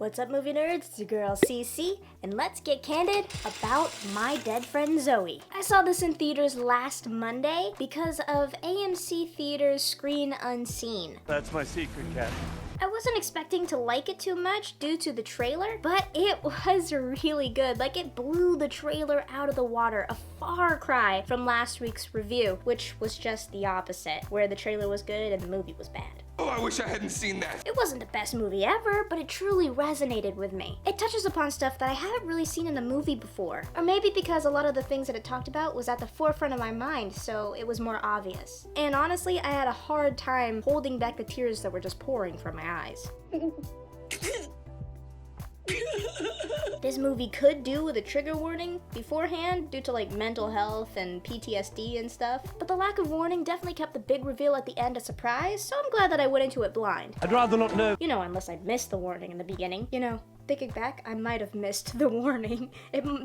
What's up, movie nerds? It's your girl CC, and let's get candid about my dead friend Zoe. I saw this in theaters last Monday because of AMC Theaters Screen Unseen. That's my secret, cat. I wasn't expecting to like it too much due to the trailer, but it was really good. Like, it blew the trailer out of the water, a far cry from last week's review, which was just the opposite, where the trailer was good and the movie was bad. Oh, I wish I hadn't seen that. It wasn't the best movie ever, but it truly resonated with me. It touches upon stuff that I haven't really seen in a movie before. Or maybe because a lot of the things that it talked about was at the forefront of my mind, so it was more obvious. And honestly, I had a hard time holding back the tears that were just pouring from my eyes. This movie could do with a trigger warning beforehand due to like mental health and PTSD and stuff, but the lack of warning definitely kept the big reveal at the end a surprise, so I'm glad that I went into it blind. I'd rather not know. You know, unless I missed the warning in the beginning. You know, thinking back, I might have missed the warning.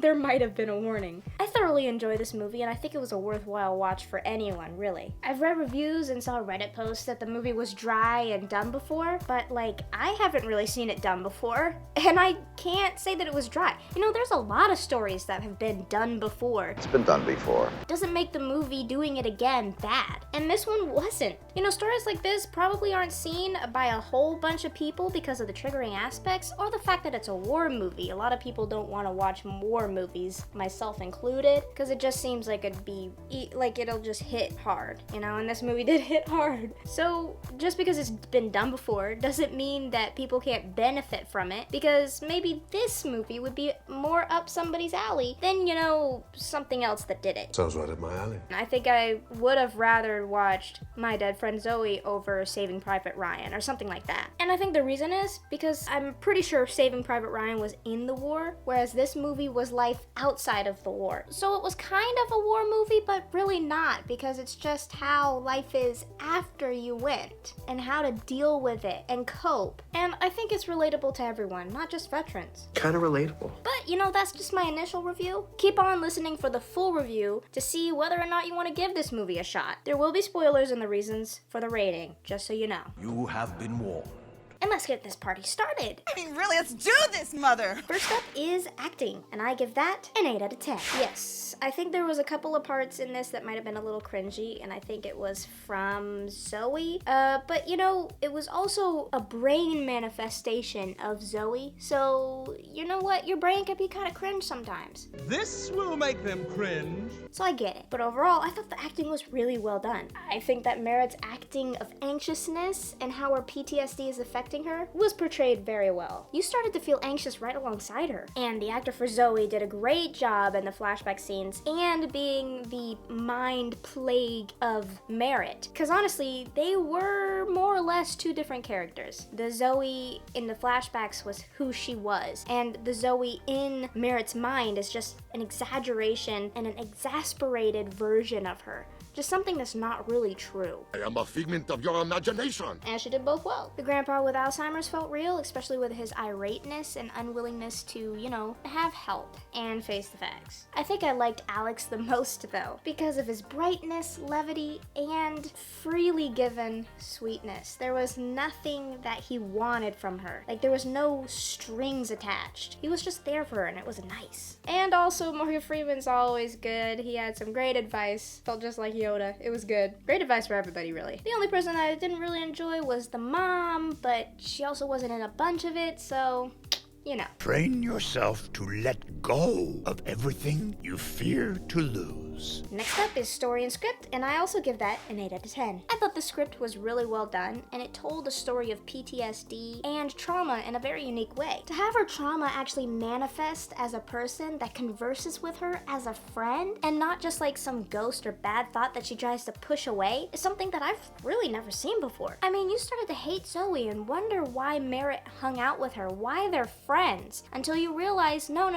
There might have been a warning. I thoroughly enjoyed this movie, and I think it was a worthwhile watch for anyone, really. I've read reviews and saw Reddit posts that the movie was dry and done before, but like, I haven't really seen it done before, and I can't say that it was dry. You know, there's a lot of stories that have been done before. It's been done before. Doesn't make the movie doing it again bad. And this one wasn't. You know, stories like this probably aren't seen by a whole bunch of people because of the triggering aspects or the fact that it's a war movie. A lot of people don't want to watch war movies, myself included, because it just seems like it'll just hit hard, you know, and this movie did hit hard. So just because it's been done before doesn't mean that people can't benefit from it, because maybe this movie would be more up somebody's alley than, you know, something else that did it. Sounds right up my alley. I think I would have rather watched My Dead Friend Zoe over Saving Private Ryan or something like that. And I think the reason is because I'm pretty sure Saving Private Ryan was in the war, whereas this movie was life outside of the war. So it was kind of a war movie, but really not, because it's just how life is after you went and how to deal with it and cope. And I think it's relatable to everyone, not just veterans. Kind of relatable. But, you know, that's just my initial review. Keep on listening for the full review to see whether or not you want to give this movie a shot. There will be spoilers and the reasons for the rating, just so you know. You have been warned. And let's get this party started. I mean, really, let's do this, mother! First up is acting, and I give that an 8 out of 10. Yes, I think there was a couple of parts in this that might have been a little cringy, and I think it was from Zoe. But you know, it was also a brain manifestation of Zoe, so you know what? Your brain can be kind of cringe sometimes. This will make them cringe. So I get it. But overall, I thought the acting was really well done. I think that Merritt's acting of anxiousness and how her PTSD is affecting her was portrayed very well. You started to feel anxious right alongside her. And the actor for Zoe did a great job in the flashback scenes and being the mind plague of Merritt. Because honestly, they were more or less two different characters. The Zoe in the flashbacks was who she was, and the Zoe in Merritt's mind is just an exaggeration and an exasperated version of her. Just something that's not really true. I am a figment of your imagination. And she did both well. The grandpa with Alzheimer's felt real, especially with his irateness and unwillingness to, you know, have help and face the facts. I think I liked Alex the most though, because of his brightness, levity, and freely given sweetness. There was nothing that he wanted from her. Like, there was no strings attached. He was just there for her, and it was nice. And also, Morgan Freeman's always good. He had some great advice. Felt just like Yoda. It was good. Great advice for everybody, really. The only person I didn't really enjoy was the mom, but she also wasn't in a bunch of it, so, you know. Train yourself to let go of everything you fear to lose. Next up is story and script, and I also give that an 8 out of 10. I thought the script was really well done, and it told a story of PTSD and trauma in a very unique way. To have her trauma actually manifest as a person that converses with her as a friend, and not just like some ghost or bad thought that she tries to push away, is something that I've really never seen before. I mean, you started to hate Zoe and wonder why Merritt hung out with her, why they're friends, until you realize, no.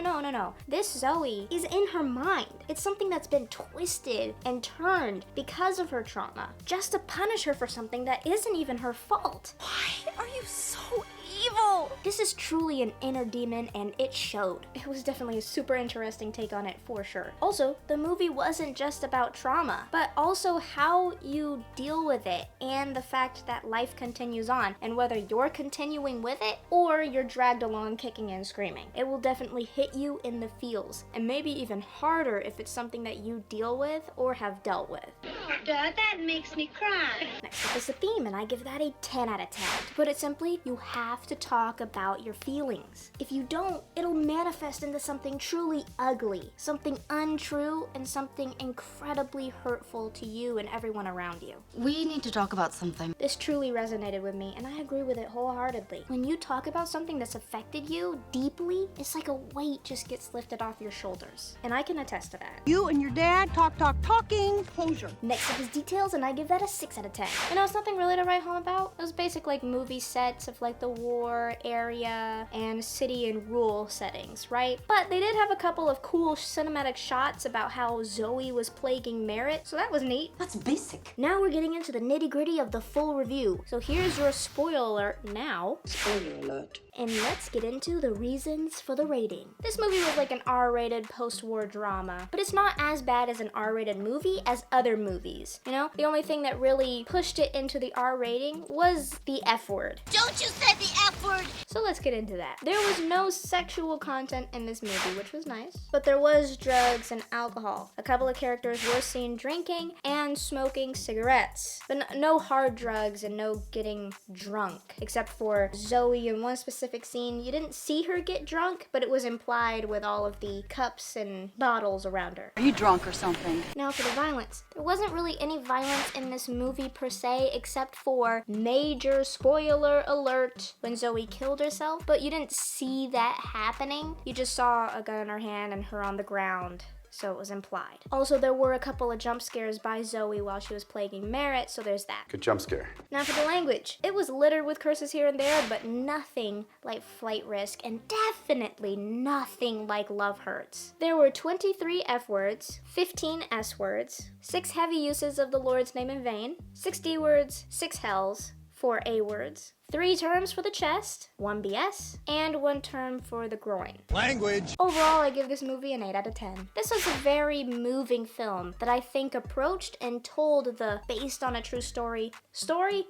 This Zoe is in her mind. It's something that's been twisted and turned because of her trauma, just to punish her for something that isn't even her fault. Why are you so evil. This is truly an inner demon, and it showed. It was definitely a super interesting take on it for sure. Also, the movie wasn't just about trauma, but also how you deal with it and the fact that life continues on, and whether you're continuing with it or you're dragged along kicking and screaming. It will definitely hit you in the feels, and maybe even harder if it's something that you deal with or have dealt with. Oh, Dad, that makes me cry. Next up is the theme, and I give that a 10 out of 10. To put it simply, you have to talk about your feelings. If you don't, it'll manifest into something truly ugly, something untrue, and something incredibly hurtful to you and everyone around you. We need to talk about something. This truly resonated with me, and I agree with it wholeheartedly. When you talk about something that's affected you deeply, it's like a weight just gets lifted off your shoulders. And I can attest to that. You and your dad talking. Closure. Next up is details, and I give that a 6 out of 10. You know, it's nothing really to write home about. It was basic like movie sets of like the war area and city and rural settings, right? But they did have a couple of cool cinematic shots about how Zoe was plaguing Merritt, so that was neat. That's basic. Now we're getting into the nitty-gritty of the full review. So here's your spoiler alert now. Spoiler alert. And let's get into the reasons for the rating. This movie was like an R-rated post-war drama, but it's not as bad as an R-rated movie as other movies. You know, the only thing that really pushed it into the R rating was the F word. Don't you say the F word. So let's get into that. There was no sexual content in this movie, which was nice, but there was drugs and alcohol. A couple of characters were seen drinking and smoking cigarettes, but no hard drugs and no getting drunk, except for Zoe in one specific scene. You didn't see her get drunk, but it was implied with all of the cups and bottles around her. Are you drunk or something? Now for the violence. There wasn't really any violence in this movie per se, except for major spoiler alert when Zoe killed herself, but you didn't see that happening. You just saw a gun in her hand and her on the ground. So it was implied. Also, there were a couple of jump scares by Zoe while she was plaguing Merritt, so there's that. Good jump scare. Now for the language. It was littered with curses here and there, but nothing like Flight Risk, and definitely nothing like Love Hurts. There were 23 F words, 15 S words, 6 heavy uses of the Lord's name in vain, 6 D words, 6 hells, 4 A words, 3 terms for the chest, 1 BS, and 1 term for the groin. Language. Overall, I give this movie an 8 out of 10. This was a very moving film that I think approached and told the based on a true story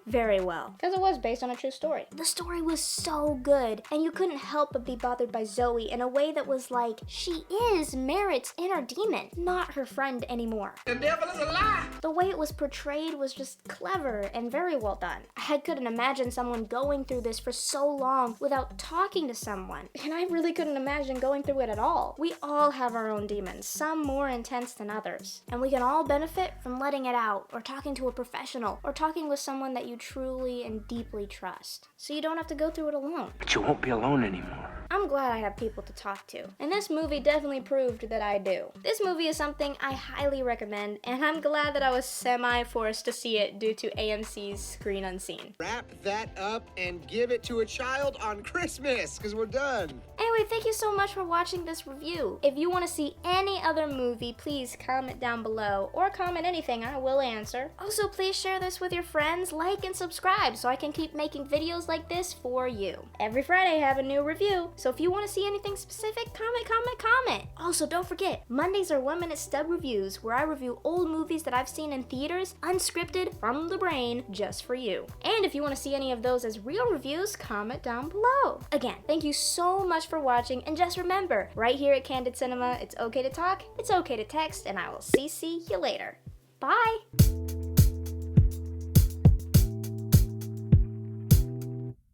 very well. Because it was based on a true story. The story was so good, and you couldn't help but be bothered by Zoe in a way that was like, she is Merritt's inner demon, not her friend anymore. The devil is a lie. The way it was portrayed was just clever and very well done. I couldn't imagine someone going through this for so long without talking to someone, and I really couldn't imagine going through it at all. We all have our own demons, some more intense than others, and we can all benefit from letting it out, or talking to a professional, or talking with someone that you truly and deeply trust, so you don't have to go through it alone. But you won't be alone anymore. I'm glad I have people to talk to, and this movie definitely proved that I do. This movie is something I highly recommend, and I'm glad that I was semi-forced to see it due to AMC's Screen Unseen. Wrap that up and give it to a child on Christmas, because we're done. Anyway, thank you so much for watching this review. If you want to see any other movie, please comment down below, or comment anything, I will answer. Also, please share this with your friends, like and subscribe so I can keep making videos like this for you. Every Friday I have a new review, so if you want to see anything specific, comment. Also, don't forget, Mondays are 1-minute stub reviews where I review old movies that I've seen in theaters, unscripted, from the brain, just for you. And if you want to see any of those as real reviews, comment down below. Again, thank you so much for watching, and just remember, right here at Candid Cinema, it's okay to talk, it's okay to text, and I will CC you later. Bye!